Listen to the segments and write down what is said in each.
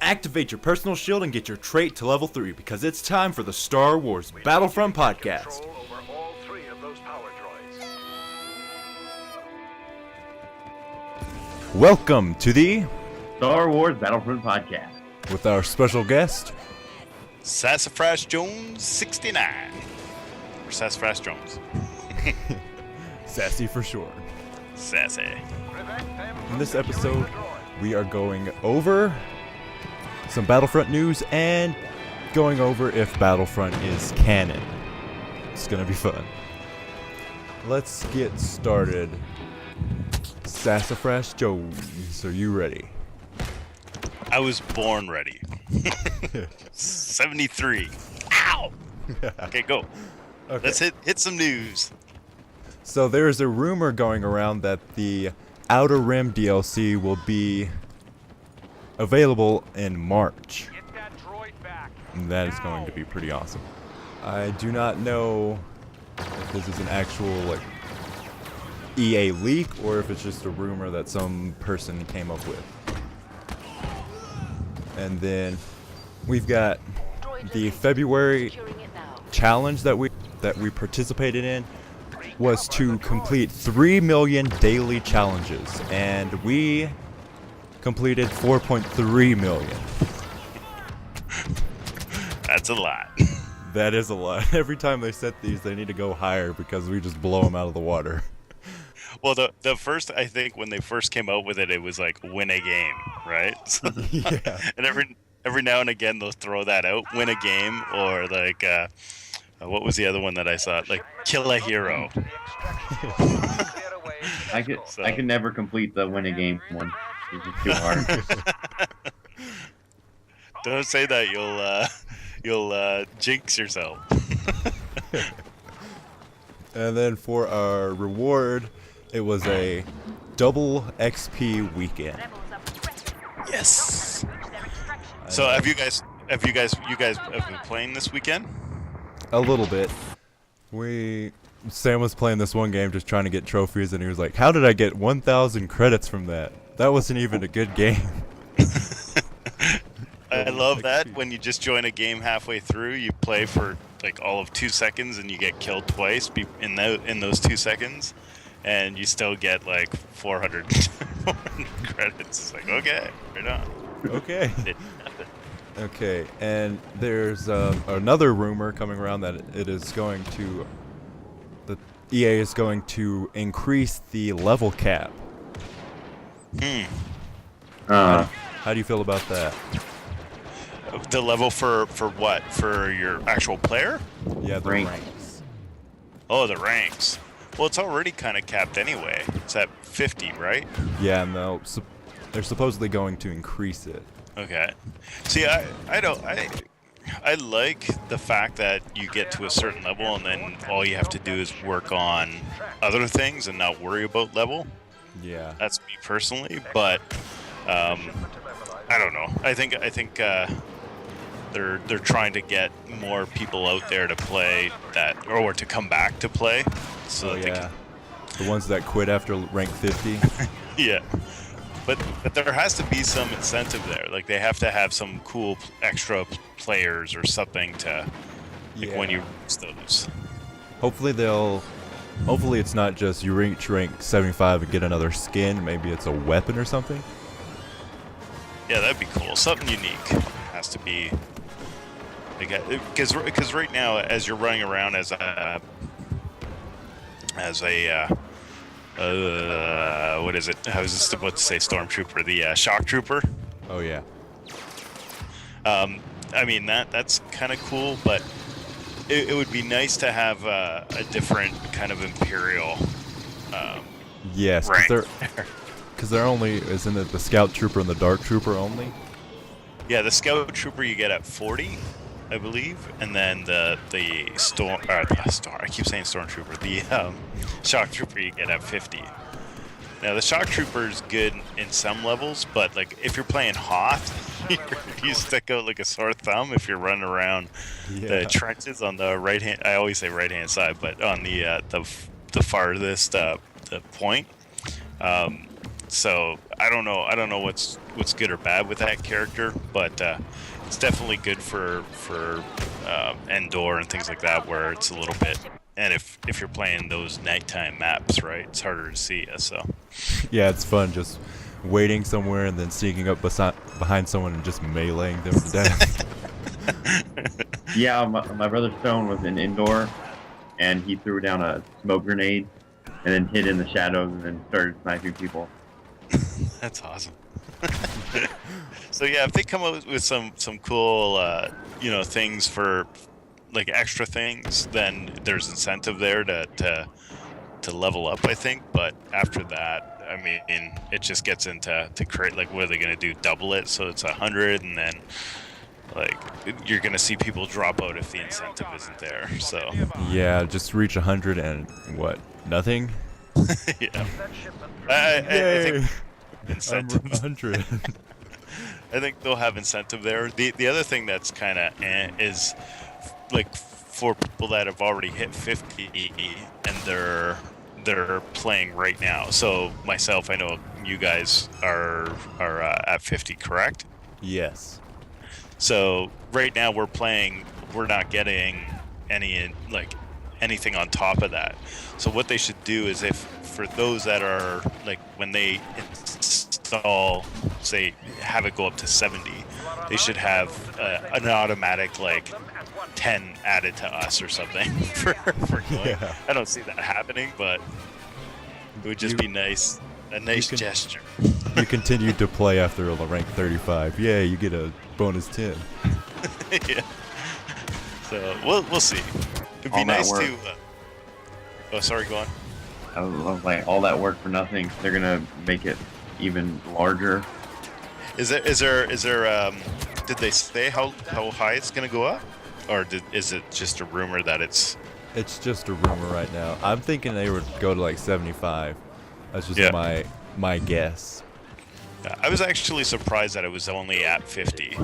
Activate your personal shield and get your trait to level 3 because it's time for the Star Wars Battlefront podcast. Welcome to the Star Wars Battlefront podcast with our special guest, Sassafras Jones 69. Or Sassafras Jones. Sassy for short. Sassy. In this episode, we are going over some Battlefront news and going over if Battlefront is canon. It's gonna be fun. Let's get started. Sassafras Jones, are you ready? I was born ready. 73. Ow! Okay, go. Okay. Let's hit some news. So there's a rumor going around that the Outer Rim DLC will be available in March. And that is going to be pretty awesome. I do not know if this is an actual EA leak or if it's just a rumor that some person came up with. And then we've got the February challenge that we participated in was to complete 3 million daily challenges, and we completed 4.3 million. That's a lot. That is a lot. Every time they set these, they need to go higher because we just blow them out of the water. Well, the first, I think when they first came out with it, it was like win a game, right? Yeah. And every now and again they'll throw that out, win a game, or like what was the other one that I saw? Like kill a hero. I could never complete the win a game one. It's just too hard. Don't say that, you'll jinx yourself. And then for our reward, it was a double XP weekend. Yes. So have you guys been playing this weekend? A little bit. Sam was playing this one game just trying to get trophies, and he was like, how did I get 1,000 credits from that? That wasn't even a good game. I love that when you just join a game halfway through, you play for like all of 2 seconds and you get killed twice in those 2 seconds, and you still get like 400 credits. It's like, okay, right on. Okay. Okay, and there's another rumor coming around that the EA is going to increase the level cap. How do you feel about that? The level for what? For your actual player? Yeah, the Rank. ranks. Oh, the ranks. Well, it's already kind of capped anyway. It's at 50, right? Yeah, and they're supposedly going to increase it. Okay. See, I like the fact that you get to a certain level and then all you have to do is work on other things and not worry about level. Yeah. That's me personally, but I don't know. I think they're trying to get more people out there to play that, or to come back to play. So that they can, the ones that quit after rank 50. yeah. But there has to be some incentive there. Like they have to have some cool extra players or something to when you reach those. Hopefully it's not just you reach rank 75 and get another skin. Maybe it's a weapon or something. Yeah, that'd be cool. Something unique has to be. Because right now, as you're running around as a what is it? I was just about to say stormtrooper, the shock trooper. Oh yeah. I mean that's kind of cool, but it would be nice to have a different kind of imperial. Yes, because they're only, isn't it the scout trooper and the dark trooper only? Yeah, the scout trooper you get at 40, I believe, and then the storm. I keep saying stormtrooper. The shock trooper you get at 50. Now the shock trooper is good in some levels, but like if you're playing Hoth, you stick out like a sore thumb if you're running around the trenches on the right hand. I always say right hand side, but on the farthest the point. So I don't know what's good or bad with that character, but it's definitely good for Endor and things like that, where it's a little bit. And if you're playing those nighttime maps, right, it's harder to see you. So Yeah, it's fun just waiting somewhere and then sneaking up behind someone and just meleeing them to death. Yeah, my brother Stone was in Indoor, and he threw down a smoke grenade, and then hid in the shadows, and then started sniping people. that's awesome. So yeah, if they come up with some cool things for like extra things, then there's incentive there to level up, I think. But after that, I mean, it just gets into create, like, what are they going to do? Double it so it's 100, and then like you're going to see people drop out if the incentive isn't there. So Yeah, just reach 100 and what? Nothing? yeah, I think I'm incentive. 100. I think they'll have incentive there. The other thing that's kind of is like for people that have already hit 50 and they're playing right now. So myself, I know you guys are at 50, correct? Yes. So right now we're playing. We're not getting anything on top of that. So what they should do is, if for those that are like, when they install, say, have it go up to 70, they should have an automatic like 10 added to us or something for going. Yeah. I don't see that happening, but it would just be nice. A nice gesture. You continue to play after a rank 35. Yeah, you get a bonus 10. Yeah. So we'll see. It'd be All that nice work. to. Oh, sorry. Go on. I was like, all that work for nothing. They're gonna make it even larger. Is there? Did they say how high it's gonna go up, or is it just a rumor that it's? It's just a rumor right now. I'm thinking they would go to like 75. That's just Yeah. my guess. Yeah, I was actually surprised that it was only at 50.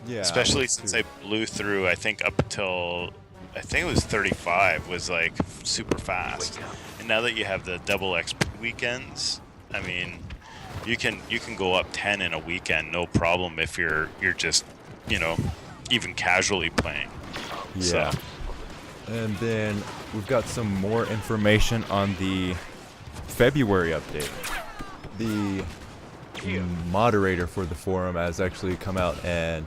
Yeah. Especially since I blew through, I think up until, I think it was 35 was like super fast. And now that you have the double XP weekends, I mean, you can go up 10 in a weekend, no problem, if you're just, even casually playing. Yeah. So, And then we've got some more information on the February update. The moderator for the forum has actually come out and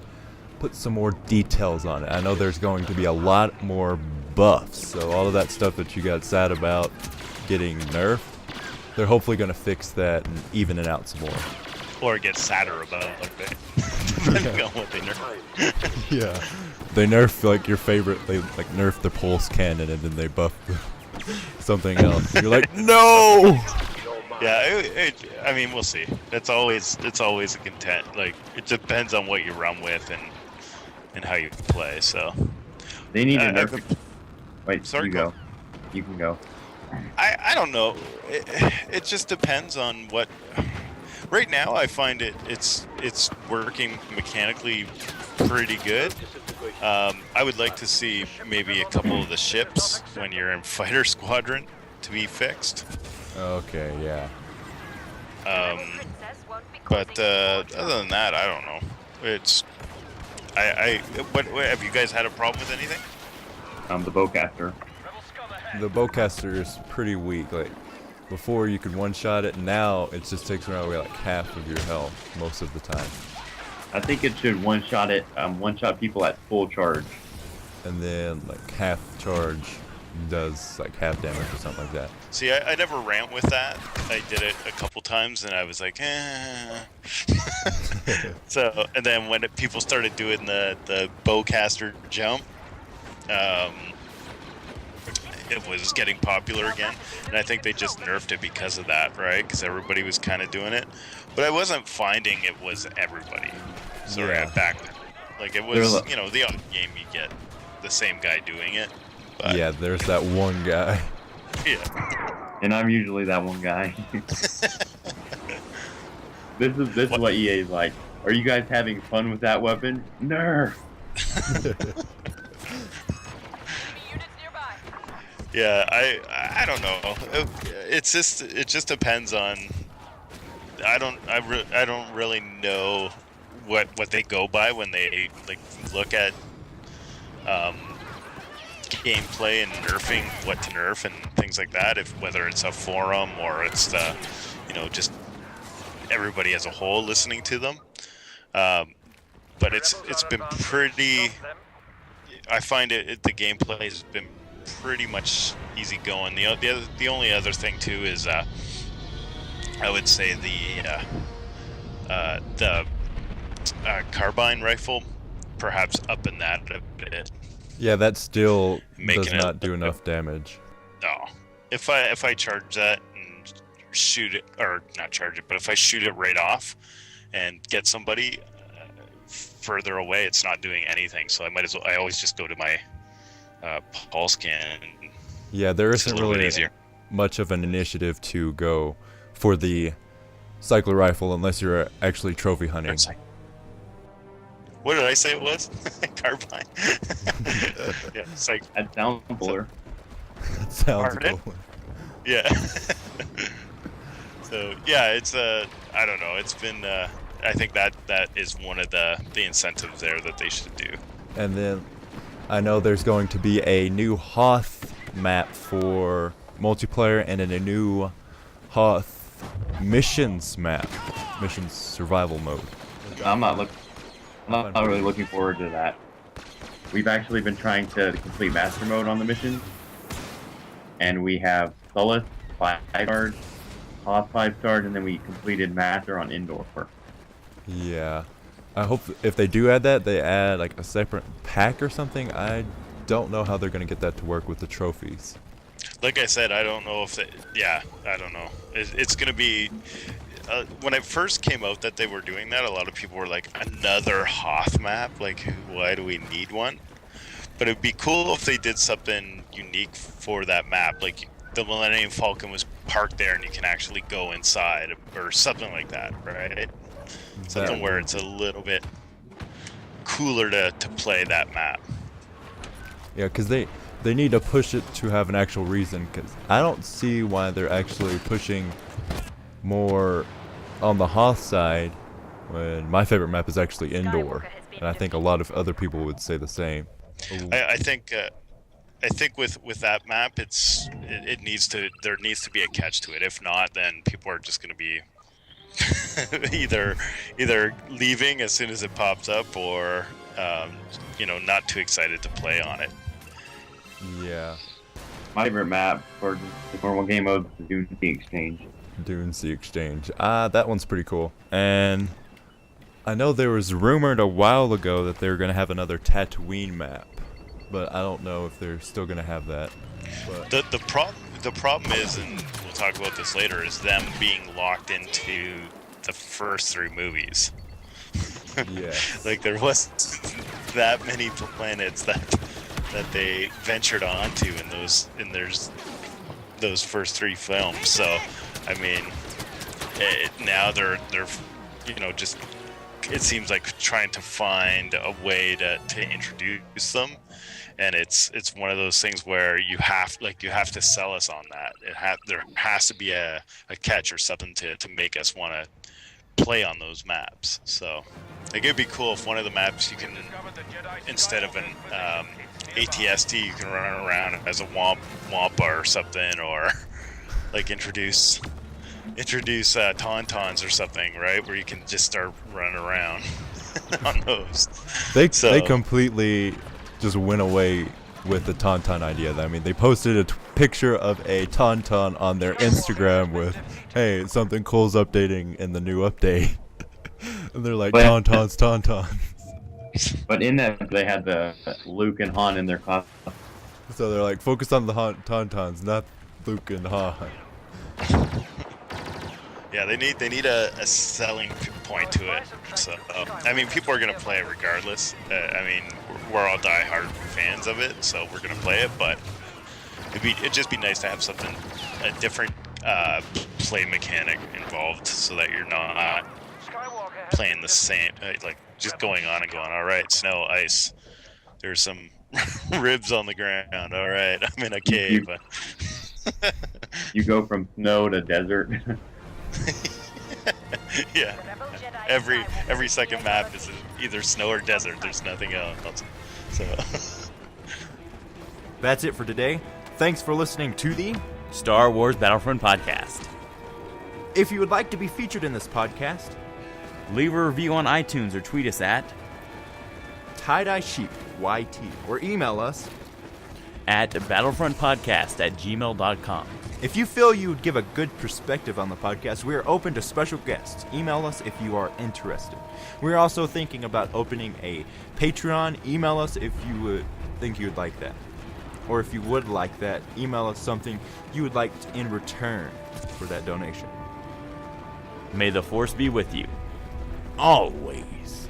put some more details on it. I know there's going to be a lot more buffs, so all of that stuff that you got sad about getting nerfed, they're hopefully going to fix that and even it out some more. or get sadder about it, like that. Depending on what they nerf. Yeah. They nerf like your favorite, they like nerf the pulse cannon and then they buff something else. You're like, no! Yeah, I mean, we'll see. It's always a content. Like, it depends on what you run with and how you play. So They need to nerf it. Wait, sorry, you go. You can go. I don't know. It just depends on what. Right now, I find it's working mechanically pretty good. I would like to see maybe a couple of the ships when you're in fighter squadron to be fixed. Okay, yeah. But other than that, I don't know. It's what have you guys had a problem with anything? The bowcaster. The bowcaster is pretty weak. Like, before you could one-shot it, now it just takes around like half of your health most of the time. I think it should one-shot people at full charge. And then like half charge does like half damage or something like that. See, I never ran with that. I did it a couple times, and I was like, eh. So, and then when people started doing the bowcaster jump, it was getting popular again, and I think they just nerfed it because of that, right? Because everybody was kind of doing it, but I wasn't finding it was everybody. So Yeah. back, like it was, the odd game you get the same guy doing it. But, Yeah, there's that one guy. yeah. And I'm usually that one guy. This is what EA is like. Are you guys having fun with that weapon? Nerf. Yeah, I don't know. It just depends on I don't really know what they go by when they like look at gameplay and nerfing, what to nerf and things like that. If whether it's a forum or it's the, just everybody as a whole listening to them. But it's been pretty. I find the gameplay has been pretty much easy going. The only other thing too is I would say the carbine rifle, perhaps upping that a bit. Yeah, that still Making does not do enough damage. No, if I charge that and shoot it, or not charge it, but if I shoot it right off and get somebody further away, it's not doing anything. So I always just go to my pulse can. Yeah, there isn't really much of an initiative to go for the cycler rifle unless you're actually trophy hunting. What did I say it was? Carbine. Yeah, it's like That sounds cooler. That sounds Pardon? cool. Yeah. So yeah, it's I don't know. It's been I think that is one of the incentives there that they should do. And then I know there's going to be a new Hoth map for multiplayer and then a new Hoth missions map, missions survival mode. I'm not really looking forward to that. We've actually been trying to complete master mode on the mission, and we have Solace 5-star, Hoth 5-star, and then we completed master on indoor. Yeah, I hope if they do add that, they add like a separate pack or something. I don't know how they're gonna get that to work with the trophies. Like I said, I don't know if I don't know. It's gonna be. When it first came out that they were doing that, a lot of people were like, another Hoth map? Like, why do we need one? But it'd be cool if they did something unique for that map. Like, the Millennium Falcon was parked there and you can actually go inside or something like that, right? Something where it's a little bit cooler to play that map. Yeah, because they need to push it to have an actual reason, because I don't see why they're actually pushing more on the Hoth side when my favorite map is actually indoor, and I think a lot of other people would say the same. I think with that map, there needs to be a catch to it. If not, then people are just going to be either leaving as soon as it pops up, or not too excited to play on it. Yeah. My favorite map for the normal game mode is the Dune Sea Exchange. Dune Sea Exchange. That one's pretty cool. And I know there was rumored a while ago that they were going to have another Tatooine map, but I don't know if they're still going to have that. But The problem is, and we'll talk about this later, is them being locked into the first 3 movies. yeah. Like, there wasn't that many planets that they ventured onto in those first 3 films. So, I mean, now they're just, it seems like trying to find a way to introduce them, and it's one of those things where you have to sell us on that. There has to be a catch or something to make us want to play on those maps. So, like, it'd be cool if one of the maps you can, instead of an ATST, you can run around as a Wampa or something, or like introduce Tauntauns or something, right? Where you can just start running around on those. They completely just went away with the Tauntaun idea. I mean, they posted a picture of a Tauntaun on their Instagram with, "Hey, something cool's updating in the new update," and they're like, Tauntauns. But in that, they had the Luke and Han in their costume. So they're like, focus on the Tauntauns, not Luke and Han. Yeah, they need a selling point to it. So, I mean, people are gonna play it regardless. I mean, we're all die-hard fans of it, so we're gonna play it. But it'd just be nice to have something, a different play mechanic involved, so that you're not playing the same, like just going on and going. All right, snow, ice. There's some ribs on the ground. All right, I'm in a cave. You go from snow to desert. Yeah. Every second map is either snow or desert. There's nothing else. So. That's it for today. Thanks for listening to the Star Wars Battlefront podcast. If you would like to be featured in this podcast, Leave a review on iTunes or tweet us at TyeDyeSheepYT or email us at battlefrontpodcast@gmail.com. if you feel you would give a good perspective on the podcast. We are open to special guests. Email us if you are interested. We're also thinking about opening a Patreon. Email us if you would think you would like that. Or if you would like that, email us something you would like in return for that donation. May the Force be with you. Always.